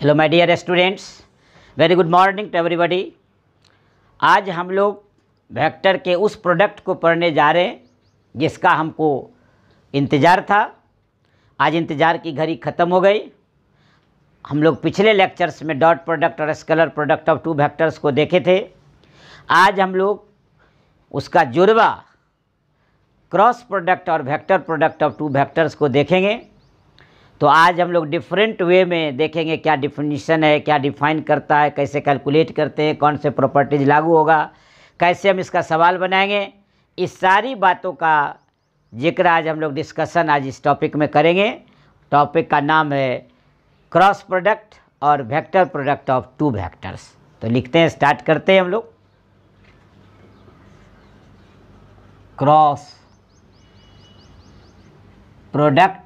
Hello my dear students, very good morning to everybody. आज हम लोग वेक्टर के उस प्रोडक्ट को पढ़ने जा रहे हैं जिसका हमको इंतज़ार था। आज इंतज़ार की घड़ी ख़त्म हो गई। हम लोग पिछले लेक्चर्स में डॉट प्रोडक्ट और scalar product of two vectors को देखे थे। आज हम लोग उसका जुड़वा क्रॉस प्रोडक्ट और vector product of two vectors को देखेंगे। तो आज हम लोग डिफरेंट वे में देखेंगे क्या डिफिनीशन है, क्या डिफाइन करता है, कैसे कैलकुलेट करते हैं, कौन से प्रॉपर्टीज लागू होगा, कैसे हम इसका सवाल बनाएंगे। इस सारी बातों का जिक्र आज हम लोग डिस्कशन आज इस टॉपिक में करेंगे। टॉपिक का नाम है क्रॉस प्रोडक्ट और vector product of two vectors. तो लिखते हैं, स्टार्ट करते हैं हम लोग। क्रॉस प्रोडक्ट,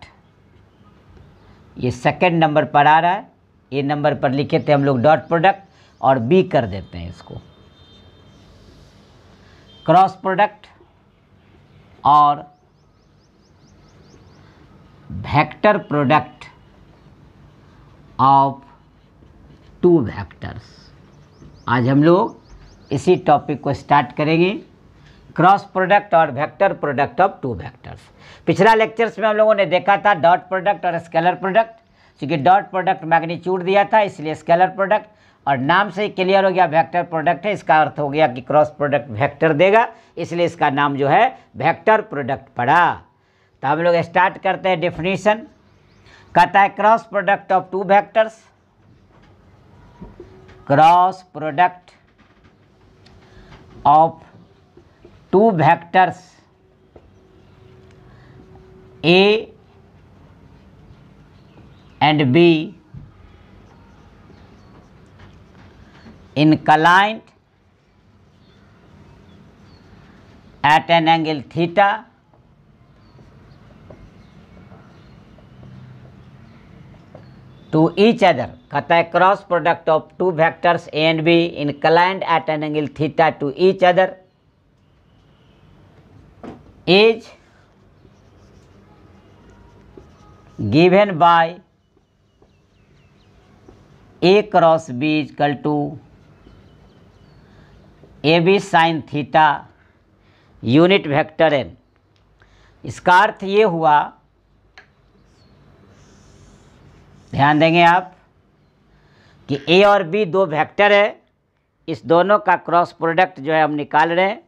ये सेकंड नंबर पर आ रहा है। ए नंबर पर लिखे थे हम लोग डॉट प्रोडक्ट और बी कर देते हैं इसको। क्रॉस प्रोडक्ट और vector product of two vectors. आज हम लोग इसी टॉपिक को स्टार्ट करेंगे, क्रॉस प्रोडक्ट और vector product of two vectors. पिछला लेक्चर्स में हम लोगों ने देखा था डॉट प्रोडक्ट और स्केलर प्रोडक्ट। क्योंकि डॉट प्रोडक्ट मैग्नीट्यूड दिया था इसलिए स्केलर प्रोडक्ट, और नाम से ही क्लियर हो गया वेक्टर प्रोडक्ट है। इसका अर्थ हो गया कि क्रॉस प्रोडक्ट वेक्टर देगा, इसलिए इसका नाम जो है वेक्टर प्रोडक्ट पड़ा। तो हम लोग स्टार्ट करते हैं डेफिनेशन। कहता है cross product of two vectors, cross product of two vectors A and B inclined at an angle theta to each other। कहता है cross product of two vectors A and B inclined at an angle theta to each other is given by A cross B equal to AB sin theta unit vector n। इसका अर्थ ये हुआ, ध्यान देंगे आप, कि A और B दो vector है, इस दोनों का क्रॉस प्रोडक्ट जो है हम निकाल रहे हैं।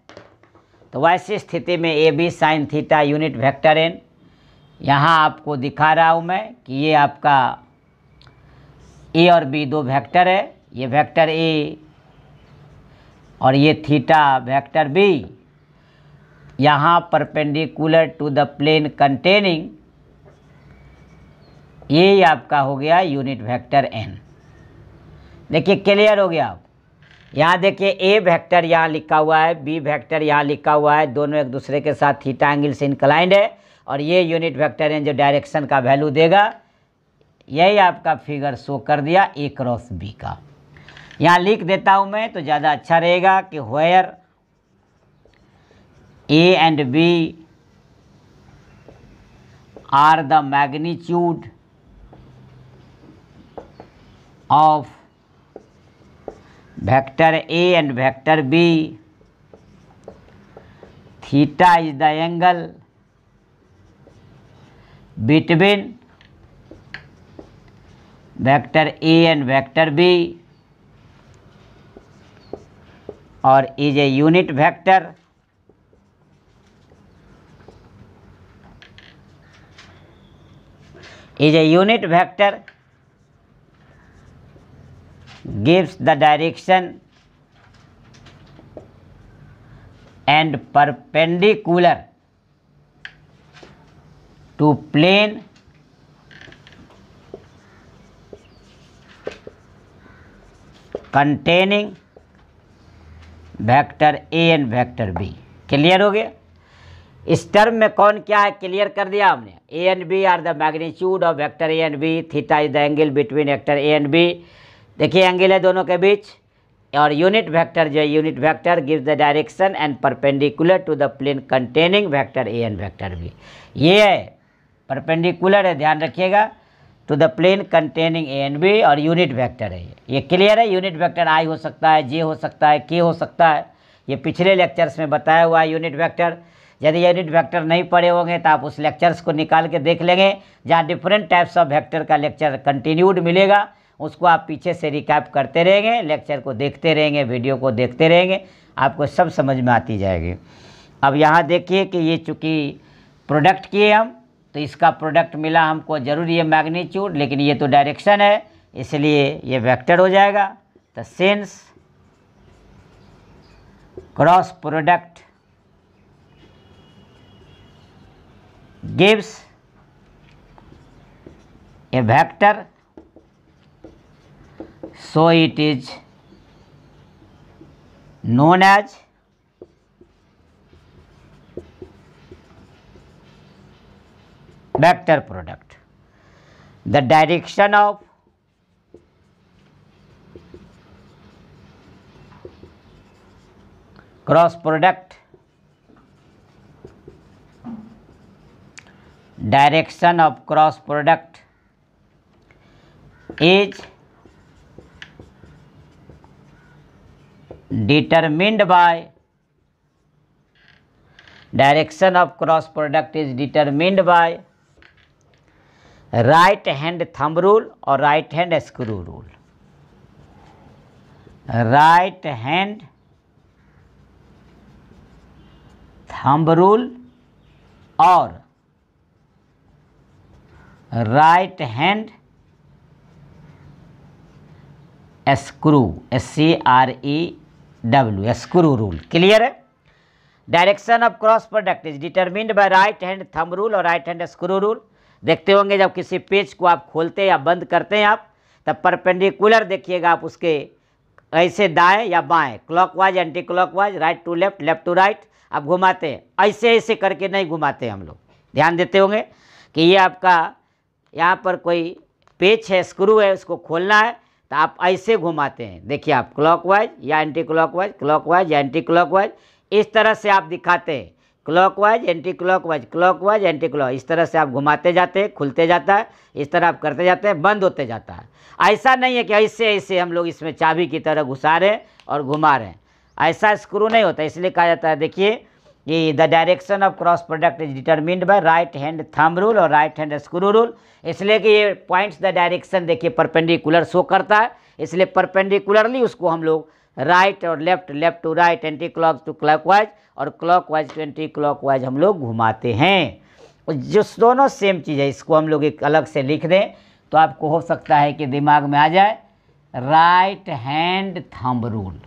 तो वैसी स्थिति में AB sin theta unit vector n, यहाँ आपको दिखा रहा हूँ मैं कि ये आपका ए और बी दो वेक्टर है। ये वेक्टर ए और ये थीटा वेक्टर बी, यहाँ perpendicular to the plane containing, ये आपका हो गया यूनिट वेक्टर एन। देखिए क्लियर हो गया। आप यहाँ देखिए ए वेक्टर यहाँ लिखा हुआ है, बी वेक्टर यहाँ लिखा हुआ है, दोनों एक दूसरे के साथ थीटा एंगल से इंक्लाइंड है, और ये यूनिट वेक्टर एन जो डायरेक्शन का वैल्यू देगा, यही आपका फिगर शो कर दिया ए क्रॉस बी का। यहाँ लिख देता हूँ मैं तो ज़्यादा अच्छा रहेगा कि where A and B are the magnitude of vector A and vector B, theta is the angle between vector A and vector B or is a unit vector gives the direction and perpendicular to plane containing vector A and vector B. Clear हो गया। इस term में कौन क्या है clear कर दिया हमने। A and B are the magnitude of vector A and B, theta is the angle between vector A and B. देखिए एंगल है दोनों के बीच, और यूनिट वेक्टर जो है, unit vector gives the direction and perpendicular to the plane containing vector A and vector B. ये है परपेंडिकुलर है, ध्यान रखिएगा। To the plane containing A and B, और यूनिट वेक्टर है ये क्लियर है। यूनिट वेक्टर आई हो सकता है, जे हो सकता है, के हो सकता है, ये पिछले लेक्चर्स में बताया हुआ है यूनिट वेक्टर। यदि यूनिट वेक्टर नहीं पढ़े होंगे तो आप उस लेक्चर्स को निकाल के देख लेंगे, जहाँ डिफरेंट टाइप्स ऑफ वेक्टर का लेक्चर कंटिन्यूड मिलेगा, उसको आप पीछे से रिकैप करते रहेंगे, लेक्चर को देखते रहेंगे, वीडियो को देखते रहेंगे, आपको सब समझ में आती जाएगी। अब यहाँ देखिए कि ये चूँकि प्रोडक्ट किए हम, तो इसका प्रोडक्ट मिला हमको, जरूरी है मैग्नीट्यूड, लेकिन ये तो डायरेक्शन है इसलिए ये वेक्टर हो जाएगा। तो since cross product gives a vector, so it is known as vector product. The direction of cross product, direction of cross product is determined by, direction of cross product is determined by right hand thumb rule or right hand screw rule. Right hand thumb rule or right hand screw, SCREW, screw rule. Clear है। Direction of cross product is determined by right hand thumb rule और right hand screw rule. देखते होंगे जब किसी page को आप खोलते या बंद करते हैं आप, तब परपेंडिकुलर देखिएगा आप उसके ऐसे दाएं या बाएं, clockwise anti clockwise, right to left, left to right आप घुमाते हैं, ऐसे ऐसे करके नहीं घुमाते हम लोग। ध्यान देते होंगे कि ये आपका यहाँ पर कोई पेच है, स्क्रू है, उसको खोलना है तो आप ऐसे घुमाते हैं। देखिए आप क्लॉकवाइज या एंटी क्लॉकवाइज, क्लॉकवाइज या एंटी क्लॉकवाइज, इस तरह से आप दिखाते हैं। Clockwise anti clockwise, clockwise anti clock, इस तरह से आप घुमाते जाते हैं, खुलते जाता है, इस तरह आप करते जाते हैं, बंद होते जाता है। ऐसा नहीं है कि ऐसे ऐसे हम लोग इसमें चाबी की तरह घुसा रहे हैं और घुमा रहे हैं, ऐसा स्क्रू नहीं होता। इसलिए कहा जाता है, देखिए कि the direction of cross product is determined by right hand thumb rule और राइट हैंड स्क्रू रूल। इसलिए कि ये पॉइंट्स द डायरेक्शन देखिए परपेंडिकुलर शो करता है, इसलिए परपेंडिकुलरली उसको हम लोग राइट और left, left to right, anti clock to clockwise और क्लॉकवाइज टू एंटी क्लॉकवाइज हम लोग घुमाते हैं। जो दोनों सेम चीज़ है, इसको हम लोग एक अलग से लिख दें तो आपको हो सकता है कि दिमाग में आ जाए, right hand thumb rule.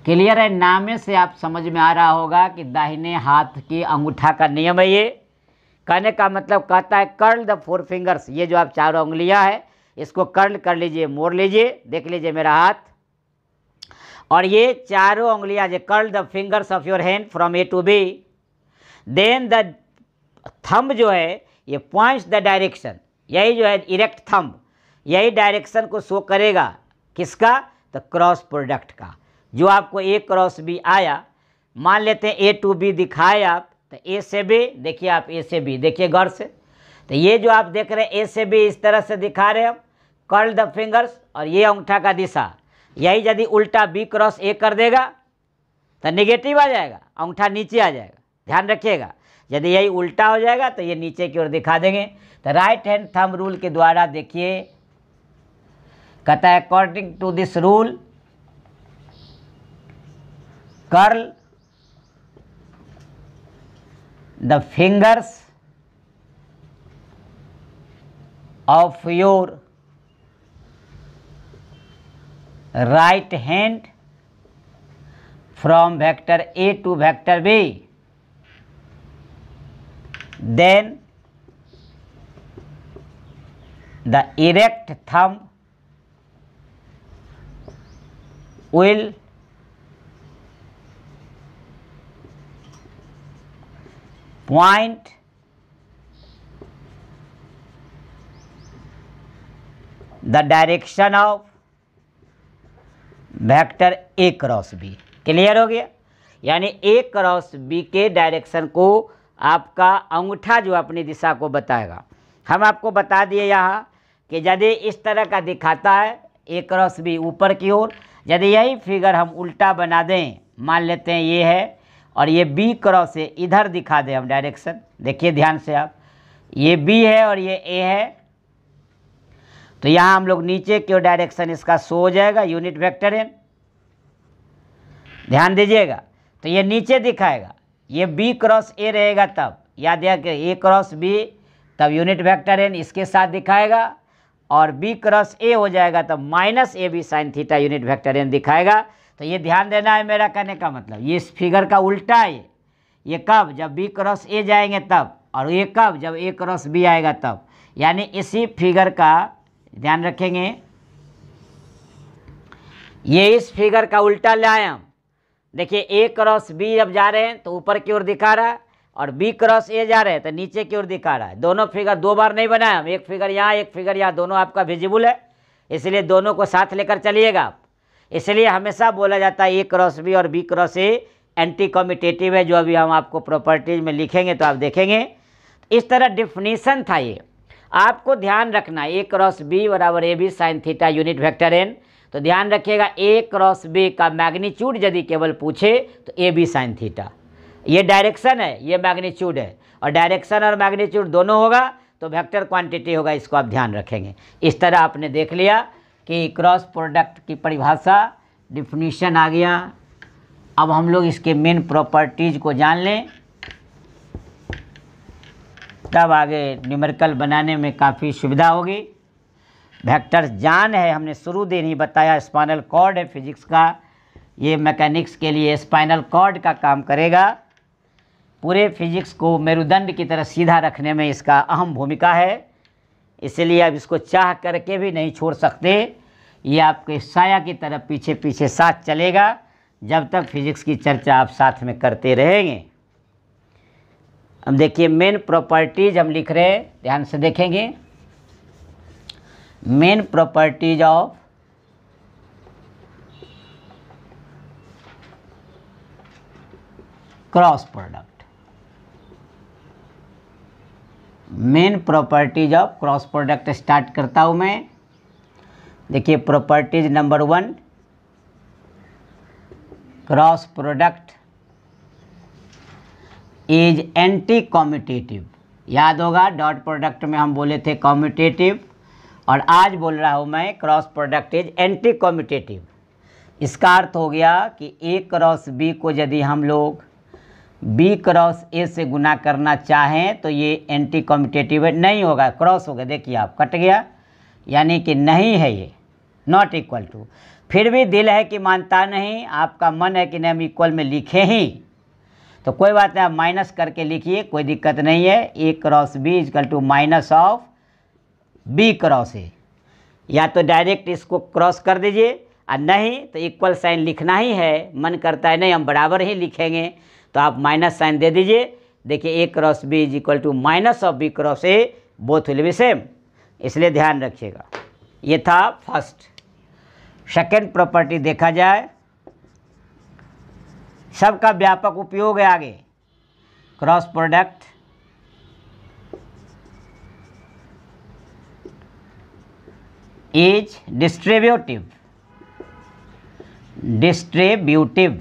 Clear है। नामे से आप समझ में आ रहा होगा कि दाहिने हाथ की अंगूठा का नियम है ये। कहने का मतलब कहता है कर्ल द फोर फिंगर्स, ये जो आप चारों उंगलियां है इसको कर्ल कर लीजिए, मोड़ लीजिए, देख लीजिए मेरा हाथ, और ये चारों उंगलियां जो curl the fingers of your hand from A to B, then the thumb जो है ये पॉइंट्स द डायरेक्शन, यही जो है इरेक्ट थंब, यही डायरेक्शन को शो करेगा, किसका, तो क्रॉस प्रोडक्ट का। जो आपको ए क्रॉस बी आया, मान लेते हैं ए टू बी दिखाए आप, तो ए से बी, देखिए आप ए से बी, देखिए गौर से, तो ये जो आप देख रहे हैं ए से बी इस तरह से दिखा रहे हैं हम, कर्ल द फिंगर्स, और ये अंगूठा का दिशा, यही यदि उल्टा बी क्रॉस ए कर देगा तो नेगेटिव आ जाएगा, अंगूठा नीचे आ जाएगा, ध्यान रखिएगा। यदि यही उल्टा हो जाएगा तो ये नीचे की ओर दिखा देंगे। तो राइट हैंड थंब रूल के द्वारा देखिए, कहता है according to this rule curl the fingers of your right hand from vector A to vector B, then the erect thumb will point the direction of vector A cross B. Clear हो गया। यानी A cross B के direction को आपका अंगूठा जो अपनी दिशा को बताएगा। हम आपको बता दिए यहाँ कि यदि इस तरह का दिखाता है ए क्रॉस बी ऊपर की ओर, यदि यही फिगर हम उल्टा बना दें, मान लेते हैं ये है और ये बी क्रॉस है, इधर दिखा दें हम डायरेक्शन, देखिए ध्यान से आप, ये बी है और ये ए है, तो यहाँ हम लोग नीचे की ओर डायरेक्शन इसका शो हो जाएगा यूनिट वेक्टर एन, ध्यान दीजिएगा। तो ये नीचे दिखाएगा, ये बी क्रॉस ए रहेगा तब, याद है कि ए क्रॉस बी तब यूनिट वेक्टर एन इसके साथ दिखाएगा, और बी क्रॉस ए हो जाएगा तब minus A B sine theta unit vector N दिखाएगा। तो ये ध्यान देना है, मेरा कहने का मतलब ये इस फिगर का उल्टा है, ये कब, जब बी क्रॉस ए जाएंगे तब, और ये कब, जब ए क्रॉस बी आएगा तब, यानी इसी फिगर का ध्यान रखेंगे, ये इस फिगर का उल्टा ले आए हम। देखिए ए क्रॉस बी जब जा रहे हैं तो ऊपर की ओर दिखा रहा है, और बी क्रॉस ए जा रहे हैं तो नीचे की ओर दिखा रहा है। दोनों फिगर दो बार नहीं बनाए हम, एक फिगर यहाँ एक फिगर यहाँ, दोनों आपका विजिबल है, इसलिए दोनों को साथ लेकर चलिएगा आप। इसलिए हमेशा बोला जाता है ए क्रॉस बी और B cross A anti commutative है, जो अभी हम आपको प्रॉपर्टीज में लिखेंगे तो आप देखेंगे। इस तरह डिफिनीशन था ये, आपको ध्यान रखना ए क्रॉस बी बराबर A B sine theta unit vector N. तो ध्यान रखिएगा ए क्रॉस बी का मैग्नीट्यूड यदि केवल पूछे तो ए बी साइन थीटा, ये डायरेक्शन है, ये मैग्नीट्यूड है, और डायरेक्शन और मैग्नीट्यूड दोनों होगा तो वेक्टर क्वांटिटी होगा, इसको आप ध्यान रखेंगे। इस तरह आपने देख लिया कि क्रॉस प्रोडक्ट की परिभाषा डिफिनीशन आ गया। अब हम लोग इसके मेन प्रॉपर्टीज को जान लें, तब आगे न्यूमेरिकल बनाने में काफ़ी सुविधा होगी। वेक्टर्स जान है, हमने शुरू दिन ही बताया, स्पाइनल कॉर्ड है फिजिक्स का, ये मैकेनिक्स के लिए स्पाइनल कॉर्ड का काम करेगा। पूरे फिजिक्स को मेरुदंड की तरह सीधा रखने में इसका अहम भूमिका है, इसलिए अब इसको चाह करके भी नहीं छोड़ सकते, ये आपके साया की तरह पीछे पीछे साथ चलेगा जब तक फिजिक्स की चर्चा आप साथ में करते रहेंगे। अब देखिए मेन प्रॉपर्टीज हम लिख रहे हैं, ध्यान से देखेंगे। Main properties of cross product, main properties of cross product start करता हूं मैं। देखिए properties number 1, cross product is anti commutative. याद होगा डॉट प्रोडक्ट में हम बोले थे कम्यूटेटिव, और आज बोल रहा हूं मैं cross product is anti commutative. इसका अर्थ हो गया कि ए क्रॉस बी को यदि हम लोग बी क्रॉस ए से गुना करना चाहें तो ये एंटी कम्यूटेटिव नहीं होगा, क्रॉस हो गया, देखिए आप कट गया, यानी कि नहीं है, ये नॉट इक्वल टू। फिर भी दिल है कि मानता नहीं, आपका मन है कि नहीं हम इक्वल में लिखें ही, तो कोई बात नहीं, आप माइनस करके लिखिए, कोई दिक्कत नहीं है। A cross B equal to minus of B cross A, या तो डायरेक्ट इसको क्रॉस कर दीजिए, और नहीं तो इक्वल साइन लिखना ही है, मन करता है नहीं हम बराबर ही लिखेंगे तो आप माइनस साइन दे दीजिए। देखिए A cross B is equal to minus of B cross A, both will be same, इसलिए ध्यान रखिएगा। ये था फर्स्ट। सेकेंड प्रॉपर्टी देखा जाए, सबका व्यापक उपयोग है आगे, cross product is distributive, distributive,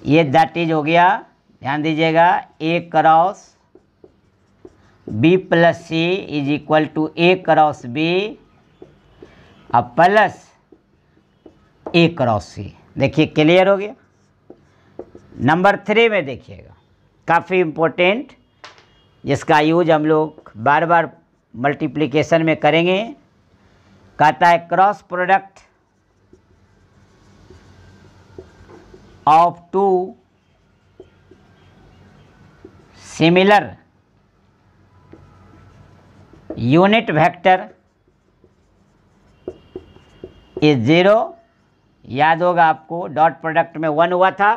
ये दैट इज हो गया, ध्यान दीजिएगा, A cross B plus C is equal to A cross B अब प्लस ए क्रॉस सी। देखिए क्लियर हो गया। नंबर 3 में देखिएगा, काफ़ी इम्पोर्टेंट, जिसका यूज हम लोग बार बार मल्टीप्लिकेशन में करेंगे। कहता है cross product of two similar unit vector is 0। याद होगा आपको डॉट प्रोडक्ट में 1 हुआ था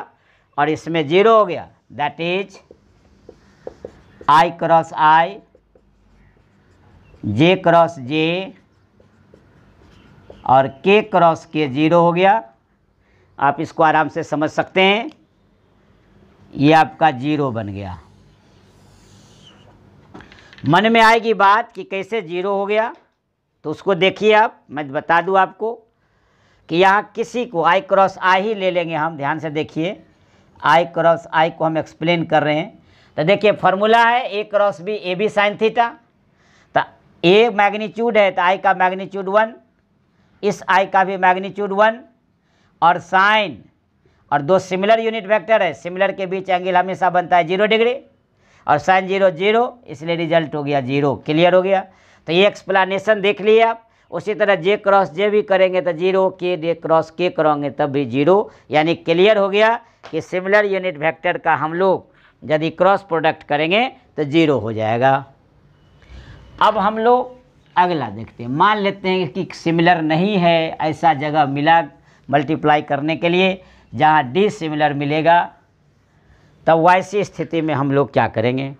और इसमें 0 हो गया, that is I cross I, J cross J और के क्रॉस के 0 हो गया। आप इसको आराम से समझ सकते हैं, ये आपका 0 बन गया। मन में आएगी बात कि कैसे जीरो हो गया, तो उसको देखिए आप, मैं बता दूं आपको कि यहाँ किसी को आई क्रॉस आई ही ले लेंगे हम। ध्यान से देखिए, आई क्रॉस आई को हम एक्सप्लेन कर रहे हैं। तो देखिए फॉर्मूला है A cross B, A B sine theta. तो ए मैग्नीट्यूड है तो आई का मैग्नीट्यूड 1, इस आई का भी मैग्नीट्यूड 1, और साइन और दो सिमिलर यूनिट वेक्टर है, सिमिलर के बीच एंगल हमेशा बनता है 0 डिग्री, और साइन 0 0, इसलिए रिजल्ट हो गया 0। क्लियर हो गया। तो ये एक्सप्लेनेशन देख लिए आप। उसी तरह जे क्रॉस जे भी करेंगे तो 0, के जे क्रॉस के करेंगे तब भी 0, यानी क्लियर हो गया कि सिमिलर यूनिट वेक्टर का हम लोग यदि क्रॉस प्रोडक्ट करेंगे तो 0 हो जाएगा। अब हम लोग अगला देखते हैं। मान लेते हैं कि सिमिलर नहीं है, ऐसा जगह मिला मल्टीप्लाई करने के लिए जहाँ डी सिमिलर मिलेगा, तब वैसी स्थिति में हम लोग क्या करेंगे।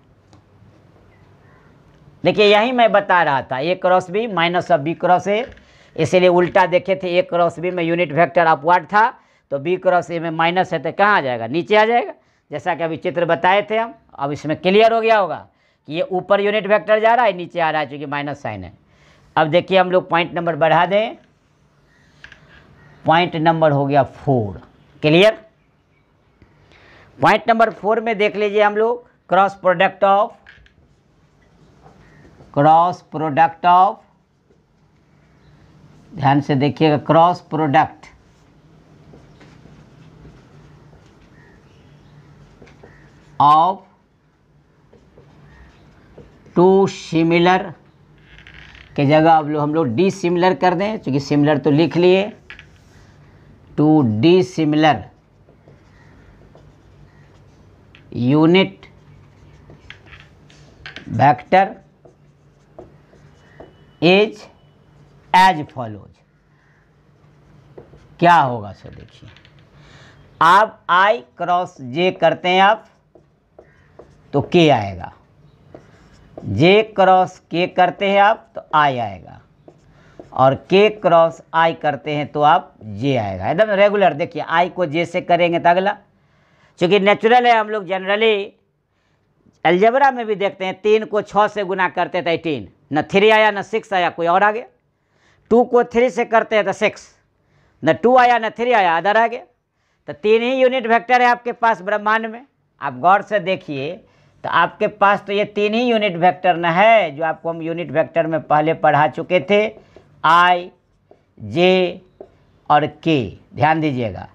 देखिए यही मैं बता रहा था, A cross B minus of B cross A, इसीलिए उल्टा देखे थे। ए क्रॉस बी में यूनिट वेक्टर अपवर्ड था, तो बी क्रॉस ए में माइनस है तो कहाँ आ जाएगा, नीचे आ जाएगा, जैसा कि अभी चित्र बताए थे हम। अब इसमें क्लियर हो गया होगा कि ये ऊपर यूनिट वेक्टर जा रहा है, नीचे आ रहा है, चूँकि माइनस साइन है। अब देखिए हम लोग पॉइंट नंबर बढ़ा दें, पॉइंट नंबर हो गया 4। क्लियर। पॉइंट नंबर 4 में देख लीजिए हम लोग क्रॉस प्रोडक्ट ऑफ, ध्यान से देखिएगा, cross product of two similar के जगह अब हम लोग डी सिमिलर कर दें, क्योंकि सिमिलर तो लिख लिए, two the similar unit vector is as follows. क्या होगा सो देखिए, आप आई क्रॉस जे करते हैं आप तो के आएगा, जे क्रॉस के करते हैं आप तो आई आएगा, और के क्रॉस आई करते हैं तो आप जे आएगा। एकदम रेगुलर। देखिए आई को जे से करेंगे तो अगला, चूँकि नेचुरल है, हम लोग जनरली अलजेब्रा में भी देखते हैं 3 को 6 से गुना करते थे 18, न 3 आया न 6 आया, कोई और आ गया। 2 को 3 से करते हैं तो 6, न 2 आया न 3 आया, अदर आ गया। तो 3 ही यूनिट वेक्टर है आपके पास ब्रह्मांड में। आप गौर से देखिए तो आपके पास तो ये 3 ही यूनिट वेक्टर न है, जो आपको हम यूनिट वेक्टर में पहले पढ़ा चुके थे, आई, जे और के। ध्यान दीजिएगा,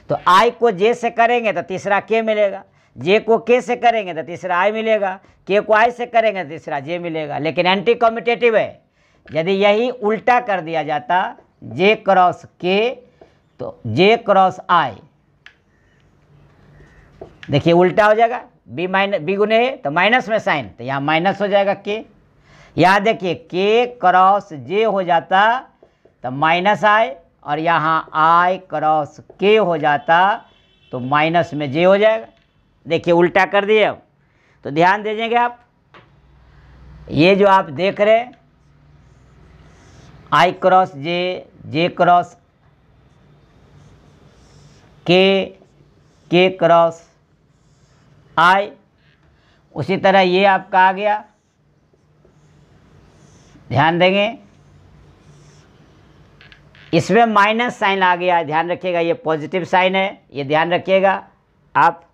तो आई को जे से करेंगे तो तीसरा के मिलेगा, जे को के से करेंगे तो तीसरा आई मिलेगा, के को आई से करेंगे तो तीसरा जे मिलेगा। लेकिन एंटी कम्यूटेटिव है, यदि यही उल्टा कर दिया जाता जे क्रॉस के तो जे क्रॉस आई, देखिए उल्टा हो जाएगा, बी गुने है तो माइनस में साइन, तो यहाँ माइनस हो जाएगा के। यहाँ देखिए के क्रॉस जे हो जाता तो माइनस आई, और यहाँ आई क्रॉस के हो जाता तो माइनस में जे हो जाएगा। देखिए उल्टा कर दिए। अब तो ध्यान दीजिएगा आप, ये जो आप देख रहे हैं आई क्रॉस जे, जे क्रॉस के क्रॉस आई, उसी तरह ये आपका आ गया। ध्यान देंगे इसमें माइनस साइन आ गया, ध्यान रखिएगा, ये पॉजिटिव साइन है, ये ध्यान रखिएगा आप।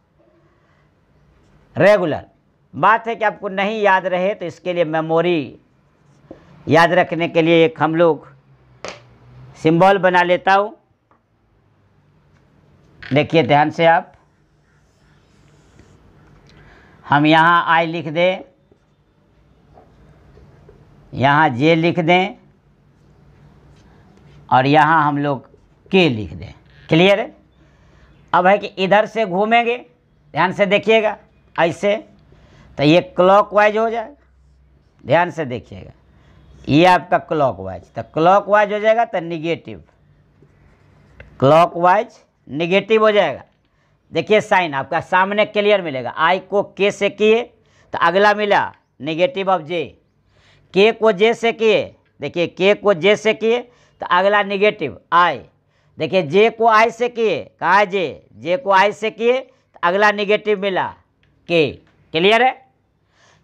रेगुलर बात है कि आपको नहीं याद रहे तो इसके लिए मेमोरी याद रखने के लिए एक हम लोग सिंबल बना लेता हूँ। देखिए ध्यान से आप, हम यहाँ आई लिख दें, यहाँ जे लिख दें, और यहाँ हम लोग के लिख दें। क्लियर है। अब है कि इधर से घूमेंगे, ध्यान से देखिएगा, ऐसे तो ये क्लॉकवाइज हो जाएगा। ध्यान से देखिएगा, ये आपका क्लॉकवाइज, तो क्लॉकवाइज हो जाएगा तो निगेटिव, क्लॉकवाइज निगेटिव हो जाएगा। देखिए साइन आपका सामने क्लियर मिलेगा। आई को के से किए तो अगला मिला निगेटिव ऑफ जे, के को जे से किए, देखिए के को जे से किए तो अगला निगेटिव आई। देखिए जे को आई से किए, कहाँ है जे को आई से किए तो अगला निगेटिव मिला के। क्लियर है।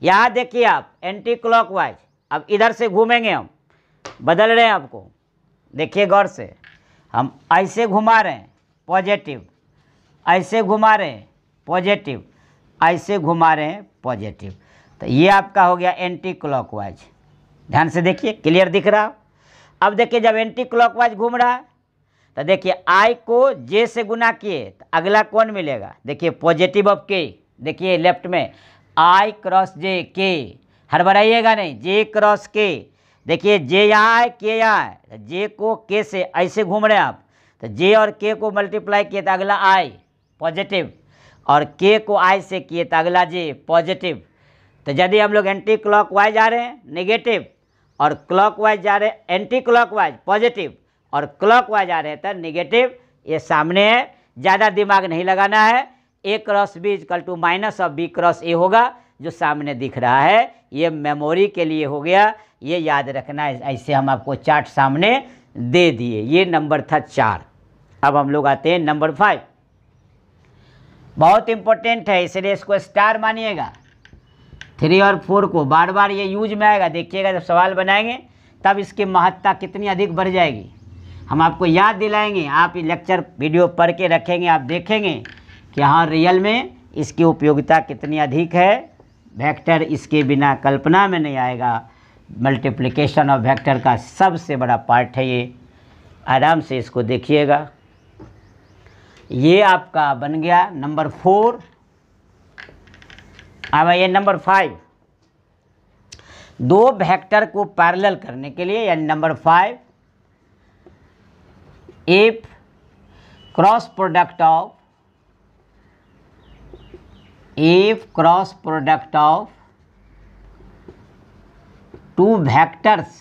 यहाँ देखिए आप एंटी क्लॉकवाइज, अब इधर से घूमेंगे, हम बदल रहे हैं आपको, देखिए गौर से, हम ऐसे घुमा रहे हैं पॉजिटिव, ऐसे घुमा रहे हैं पॉजिटिव, ऐसे घुमा रहे हैं पॉजिटिव, तो ये आपका हो गया एंटी क्लॉकवाइज। ध्यान से देखिए, क्लियर दिख रहा। अब देखिए जब एंटी क्लॉकवाइज घूम रहा है तो देखिए आई को जे से गुना किए तो अगला कौन मिलेगा, देखिए पॉजिटिव ऑफ के, देखिए लेफ्ट में आई क्रॉस जे के, हड़बड़ाइएगा नहीं, जे क्रॉस के, देखिए जे यहाँ है के यहाँ है, जे को के से ऐसे घूम रहे हैं आप, तो जे और के को मल्टीप्लाई किए तो अगला आई पॉजिटिव, और के को आई से किए तो अगला जे पॉजिटिव। तो यदि हम लोग एंटी क्लॉकवाइज जा रहे हैं नेगेटिव, और क्लॉकवाइज जा रहे हैं एंटी क्लॉकवाइज पॉजिटिव, और क्लॉकवाइज आ रहे हैं तो निगेटिव, ये सामने है, ज़्यादा दिमाग नहीं लगाना है। A cross B equal to minus of B cross A होगा, जो सामने दिख रहा है, ये मेमोरी के लिए हो गया, ये याद रखना है। ऐसे हम आपको चार्ट सामने दे दिए। ये नंबर था 4। अब हम लोग आते हैं नंबर 5, बहुत इंपॉर्टेंट है, इसलिए इसको स्टार मानिएगा। 3 और 4 को बार बार ये यूज में आएगा, देखिएगा जब सवाल बनाएंगे तब इसकी महत्ता कितनी अधिक बढ़ जाएगी। हम आपको याद दिलाएंगे, आप ये लेक्चर वीडियो पढ़ के रखेंगे, आप देखेंगे कि हाँ रियल में इसकी उपयोगिता कितनी अधिक है। वेक्टर इसके बिना कल्पना में नहीं आएगा। मल्टीप्लिकेशन ऑफ वेक्टर का सबसे बड़ा पार्ट है ये, आराम से इसको देखिएगा। ये आपका बन गया नंबर 4। अब ये नंबर 5, 2 वेक्टर को पैरेलल करने के लिए, यानी number 5, if cross product of 2 vectors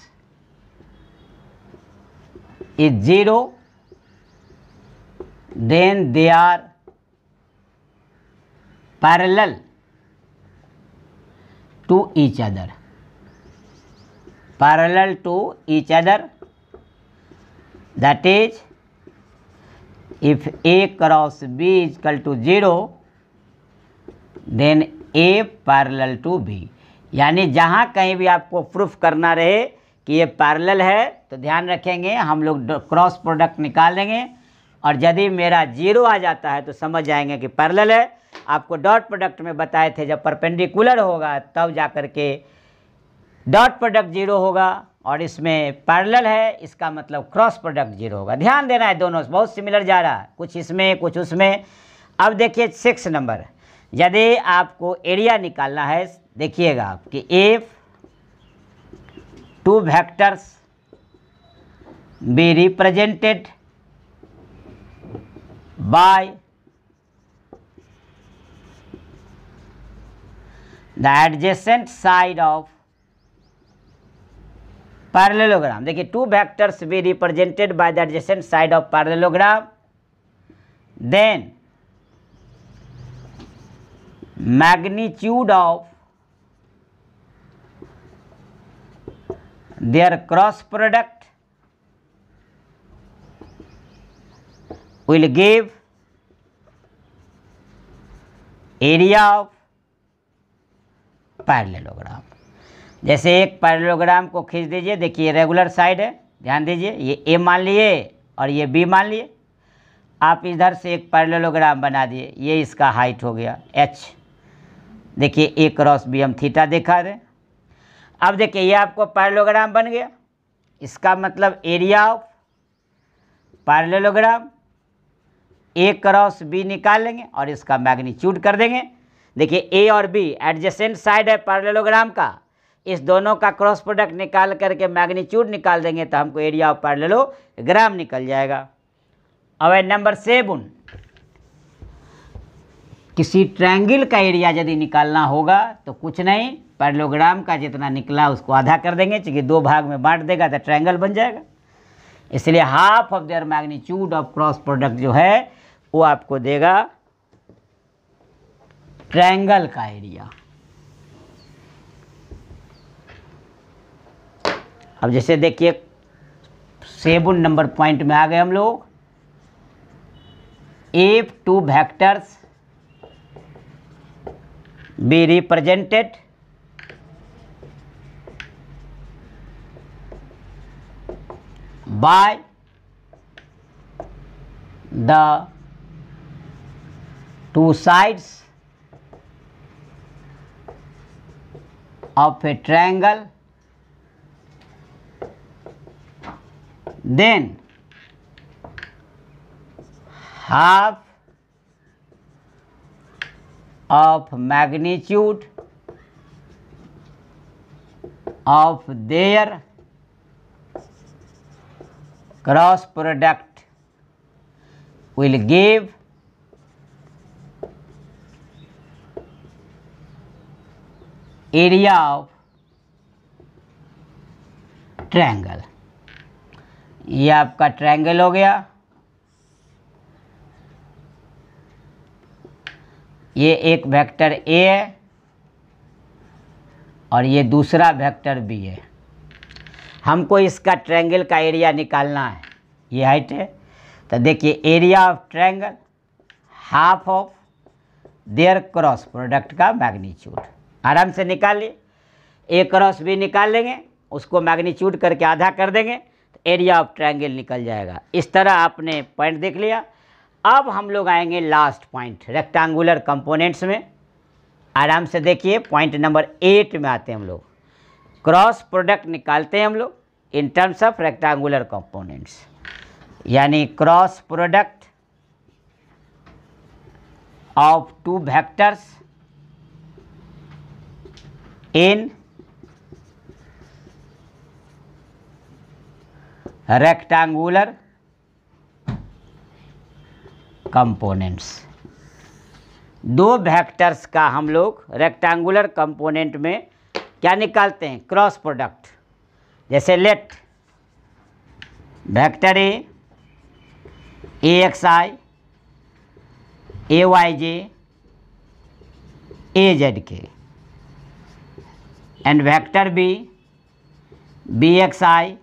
is 0, then they are parallel to each other. Parallel to each other, that is, if A cross B is equal to 0, then A parallel to B। यानी जहाँ कहीं भी आपको proof करना रहे कि ये parallel है, तो ध्यान रखेंगे हम लोग क्रॉस प्रोडक्ट निकाल देंगे, और यदि मेरा 0 आ जाता है तो समझ जाएंगे कि पैरेलल है। आपको डॉट प्रोडक्ट में बताए थे जब परपेंडिकुलर होगा तब जा कर के डॉट प्रोडक्ट 0 होगा, और इसमें पैरेलल है, इसका मतलब क्रॉस प्रोडक्ट 0 होगा। ध्यान देना है, दोनों बहुत सिमिलर जा रहा है, कुछ इसमें कुछ उसमें। अब देखिए 6 नंबर, यदि आपको एरिया निकालना है, देखिएगा आप कि if 2 vectors be represented by the adjacent side of parallelogram, देखिए 2 vectors be represented by the adjacent side of parallelogram, then magnitude of their cross product will give area of parallelogram. जैसे एक parallelogram को खींच दीजिए, देखिए regular side है, ध्यान दीजिए, ये ए मान लिए और ये बी मान लिए। आप इधर से एक पैरेललोग्राम बना दिए, ये इसका हाइट हो गया एच, देखिए ए क्रॉस बी हम थीटा दिखा दें। अब देखिए ये आपको पैरेललोग्राम बन गया, इसका मतलब area of parallelogram, A cross B निकाल लेंगे और इसका मैग्नीट्यूड कर देंगे। देखिए ए और बी एडजेसेंट साइड है पैरेललोग्राम का, इस दोनों का क्रॉस प्रोडक्ट निकाल करके मैग्नीट्यूड निकाल देंगे तो हमको एरिया ऑफ पैरेललोग्राम निकल जाएगा। अब नंबर 7, किसी ट्रायंगल का एरिया यदि निकालना होगा तो कुछ नहीं, पैरेललोग्राम का जितना निकला उसको आधा कर देंगे, क्योंकि 2 भाग में बांट देगा तो ट्रायंगल बन जाएगा। इसलिए half of their magnitude of cross product जो है वो आपको देगा ट्रायंगल का एरिया। अब जैसे देखिए 7 नंबर पॉइंट में आ गए हम लोग। If 2 vectors be represented by the two sides of a triangle, then half of magnitude of their cross product will give area of triangle। ये आपका ट्रायंगल हो गया। ये एक वेक्टर ए है और ये दूसरा वेक्टर बी है। हमको इसका ट्रायंगल का एरिया निकालना है। ये हाइट है, तो देखिए area of triangle half of their cross product का मैग्नीट्यूड। आराम से निकालिए, ए क्रॉस बी निकाल लेंगे, उसको मैग्नीट्यूड करके आधा कर देंगे तो एरिया ऑफ ट्रायंगल निकल जाएगा। इस तरह आपने पॉइंट देख लिया। अब हम लोग आएंगे लास्ट पॉइंट रेक्टेंगुलर कंपोनेंट्स में। आराम से देखिए, पॉइंट नंबर 8 में आते हैं हम लोग। क्रॉस प्रोडक्ट निकालते हैं हम लोग in terms of rectangular components, यानी cross product of two vectors in rectangular components. दो वेक्टर्स का हम लोग रेक्टेंगुलर कंपोनेंट में क्या निकालते हैं? Cross product. जैसे let vector A X I A Y J A Z K and vector B X I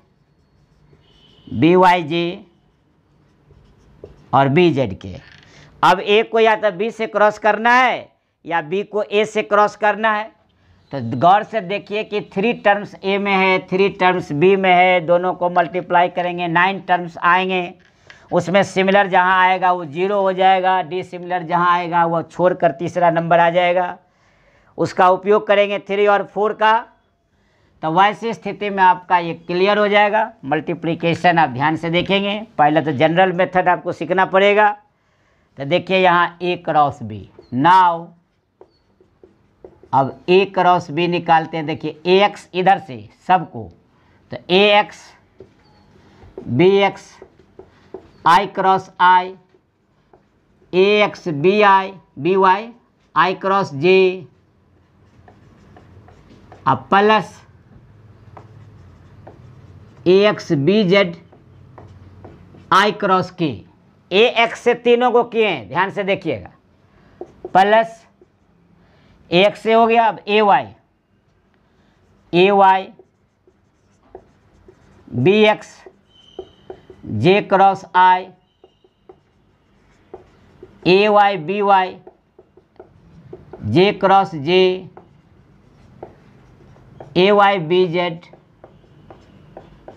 B Y J और बी जेड के। अब ए को या तो बी से क्रॉस करना है या बी को ए से क्रॉस करना है। तो गौर से देखिए कि 3 टर्म्स ए में है, 3 टर्म्स बी में है, दोनों को मल्टीप्लाई करेंगे 9 टर्म्स आएंगे। उसमें सिमिलर जहाँ आएगा वो 0 हो जाएगा, डिसिमिलर जहाँ आएगा वो छोड़कर तीसरा नंबर आ जाएगा। उसका उपयोग करेंगे 3 और 4 का, तो वैसी स्थिति में आपका ये क्लियर हो जाएगा। मल्टीप्लिकेशन आप ध्यान से देखेंगे, पहले तो जनरल मेथड आपको सीखना पड़ेगा। तो देखिए यहाँ ए क्रॉस बी। नाउ अब ए क्रॉस बी निकालते हैं। देखिए ए एक्स इधर से सबको, तो A X B X I cross I A X B I B Y I cross J अब plus A X B Z I cross K. A x से तीनों को किए हैं, ध्यान से देखिएगा। प्लस ए एक्स से हो गया, अब ए Y B X J cross I A Y B Y J cross J A Y B Z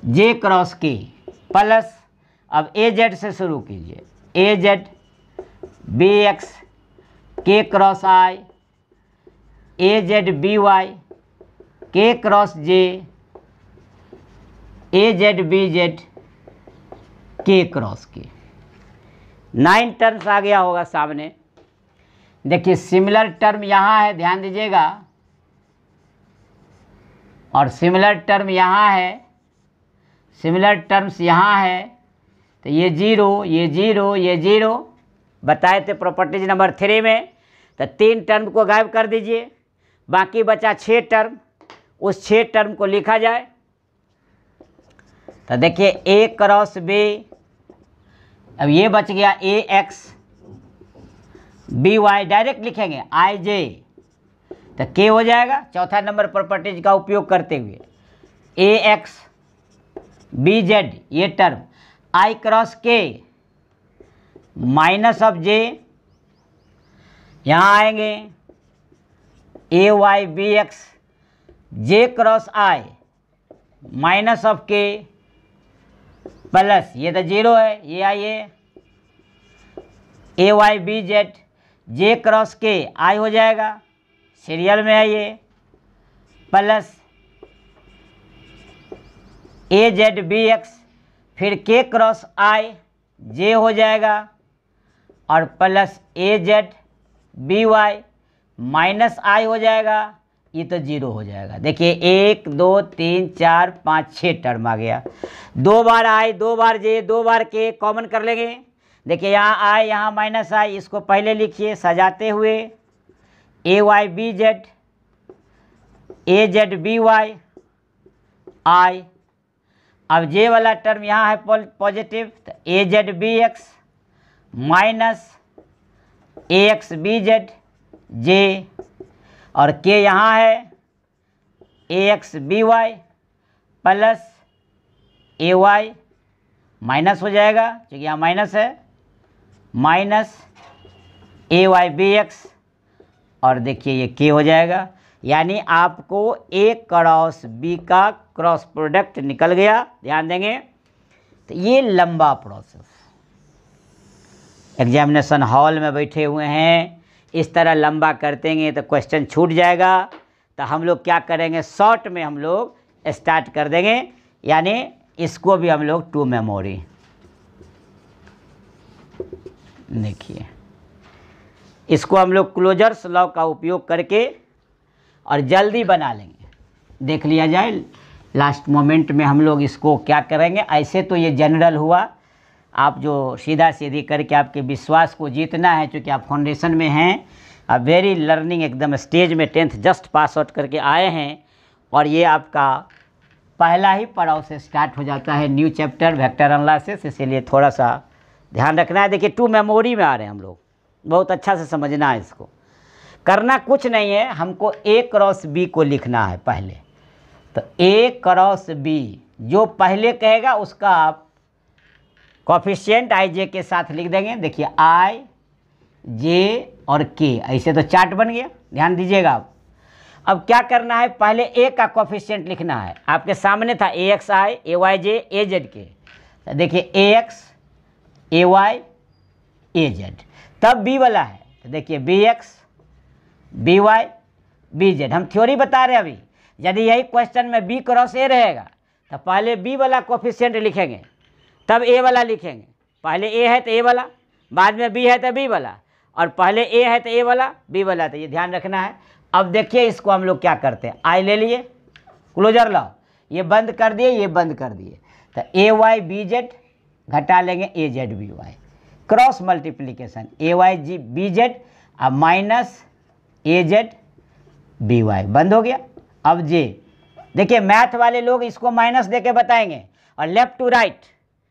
J cross के प्लस अब ए जेड से शुरू कीजिए। ए जेड बी एक्स के cross I A Z B Y के cross J A Z B Z के cross के। 9 terms आ गया होगा सामने। देखिए सिमिलर टर्म यहाँ है, ध्यान दीजिएगा, और सिमिलर टर्म यहाँ है, सिमिलर टर्म्स यहाँ है। तो ये 0 ये 0 ये 0 बताए थे प्रॉपर्टीज नंबर 3 में। तो 3 टर्म को गायब कर दीजिए, बाकी बचा 6 टर्म। उस 6 टर्म को लिखा जाए तो देखिए ए क्रॉस बी, अब ये बच गया ए एक्स बी वाई, डायरेक्ट लिखेंगे आई जे, तो के हो जाएगा। चौथा नंबर प्रॉपर्टीज का उपयोग करते हुए ए एक्स बी जेड ये term I cross K minus of J, यहाँ आएंगे A Y B X J cross I minus of K plus ये तो जीरो है, ये आइए A Y B Z J cross K I हो जाएगा, सीरियल में है ये, plus A Z B X फिर के क्रॉस आई जे हो जाएगा और plus A Z B Y minus I हो जाएगा, ये तो जीरो हो जाएगा। देखिए 1 2 3 4 5 6 टर्म आ गया, 2 बार आई 2 बार जे 2 बार के कॉमन कर लेंगे। देखिए यहाँ आई यहाँ माइनस आई, इसको पहले लिखिए सजाते हुए A Y B Z A Z B Y I. अब जे वाला टर्म यहाँ है पॉजिटिव, तो A Z B X minus A X B Z J और के यहाँ है A X B Y plus A Y minus हो जाएगा क्योंकि यहाँ माइनस है, minus A Y B X और देखिए ये के हो जाएगा। यानी आपको ए क्रॉस बी का क्रॉस प्रोडक्ट निकल गया, ध्यान देंगे। तो ये लंबा प्रोसेस, एग्जामिनेशन हॉल में बैठे हुए हैं, इस तरह लंबा करतेंगे तो क्वेश्चन छूट जाएगा। तो हम लोग क्या करेंगे, शॉर्ट में हम लोग स्टार्ट कर देंगे, यानी इसको भी हम लोग टू मेमोरी। देखिए इसको हम लोग क्लोजर्स लॉ का उपयोग करके और जल्दी बना लेंगे, देख लिया जाए लास्ट मोमेंट में हम लोग इसको क्या करेंगे। ऐसे तो ये जनरल हुआ, आप जो सीधा सीधी करके आपके विश्वास को जीतना है, क्योंकि आप फाउंडेशन में हैं, आप वेरी लर्निंग एकदम स्टेज में 10th जस्ट पास आउट करके आए हैं और ये आपका पहला ही पड़ाव से स्टार्ट हो जाता है न्यू चैप्टर वेक्टर एनालिसिस, इसीलिए थोड़ा सा ध्यान रखना है। देखिए टू मेमोरी में आ रहे हैं हम लोग, बहुत अच्छा से समझना है इसको। करना कुछ नहीं है, हमको ए क्रॉस बी को लिखना है पहले। तो ए क्रॉस बी जो पहले कहेगा उसका आप कोफिशिएंट आई जे के साथ लिख देंगे। देखिए आई जे और के, ऐसे तो चार्ट बन गया, ध्यान दीजिएगा आप। अब क्या करना है, पहले ए का कोफिशिएंट लिखना है। आपके सामने था A X I A Y J A Z K, तो देखिए A X A Y A Z. तब बी वाला है, तो देखिए B X B Y B Z. हम थ्योरी बता रहे हैं अभी, यदि यही क्वेश्चन में बी क्रॉस ए रहेगा तो पहले बी वाला कोफिशिएंट लिखेंगे तब ए वाला लिखेंगे। पहले ए है तो ए वाला, बाद में बी है तो बी वाला, और पहले ए है तो ए वाला बी वाला, तो ये ध्यान रखना है। अब देखिए इसको हम लोग क्या करते हैं, आई ले लिए क्लोजर लाओ, ये बंद कर दिए ये बंद कर दिए, तो ए वाई बी जेड घटा लेंगे A Z B Y, cross multiplication A Y जी बी जेड अब minus A Z B Y, बंद हो गया। अब जे देखिए मैथ वाले लोग इसको माइनस दे के बताएंगे और लेफ्ट टू राइट,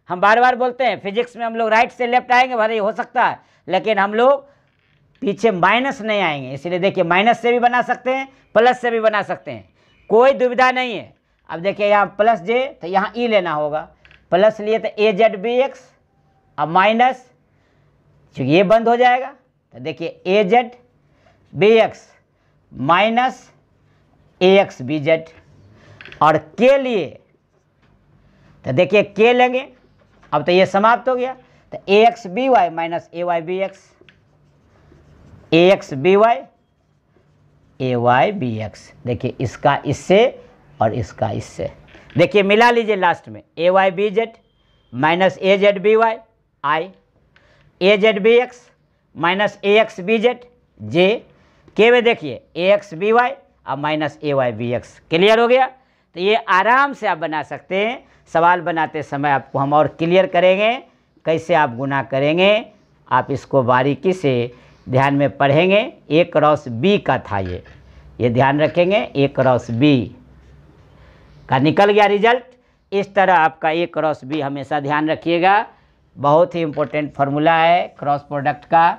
हम बार बार बोलते हैं फिजिक्स में हम लोग राइट से लेफ्ट आएंगे, भले हो सकता है, लेकिन हम लोग पीछे माइनस नहीं आएंगे। इसलिए देखिए माइनस से भी बना सकते हैं प्लस से भी बना सकते हैं, कोई दुविधा नहीं है। अब देखिए यहाँ प्लस जे तो यहाँ ई लेना होगा, प्लस लिए तो ए जेड बी एक्स अब माइनस, क्योंकि ये बंद हो जाएगा, तो देखिए ए Z B X minus A X B Z. और के लिए तो देखिए के लेंगे, अब तो ये समाप्त हो गया, तो A X B Y minus A Y B x, A X B Y A Y B x. देखिए इसका इससे और इसका इससे, देखिए मिला लीजिए लास्ट में ए Y B Z minus A Z B Y I, A Z B X minus A X B Z जे, के में देखिए ए एक्स बी वाई और minus A Y B x. Clear हो गया। तो ये आराम से आप बना सकते हैं। सवाल बनाते समय आपको हम और क्लियर करेंगे कैसे आप गुना करेंगे, आप इसको बारीकी से ध्यान में पढ़ेंगे। ए क्रॉस बी का था ये ध्यान रखेंगे, ए क्रॉस बी का निकल गया रिजल्ट। इस तरह आपका ए क्रॉस बी हमेशा ध्यान रखिएगा, बहुत ही इम्पोर्टेंट फार्मूला है क्रॉस प्रोडक्ट का।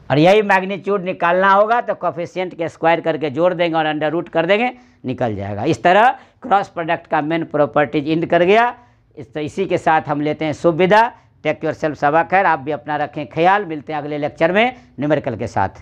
और यही मैग्नीट्यूड निकालना होगा तो कोफिशिएंट के स्क्वायर करके जोड़ देंगे और अंडर रूट कर देंगे, निकल जाएगा। इस तरह क्रॉस प्रोडक्ट का मेन प्रॉपर्टीज इंड कर गया। इसी के साथ हम लेते हैं शुभ विदा। Take your self. सबा खैर, आप भी अपना रखें ख्याल। मिलते हैं अगले लेक्चर में न्यूमेरिकल के साथ।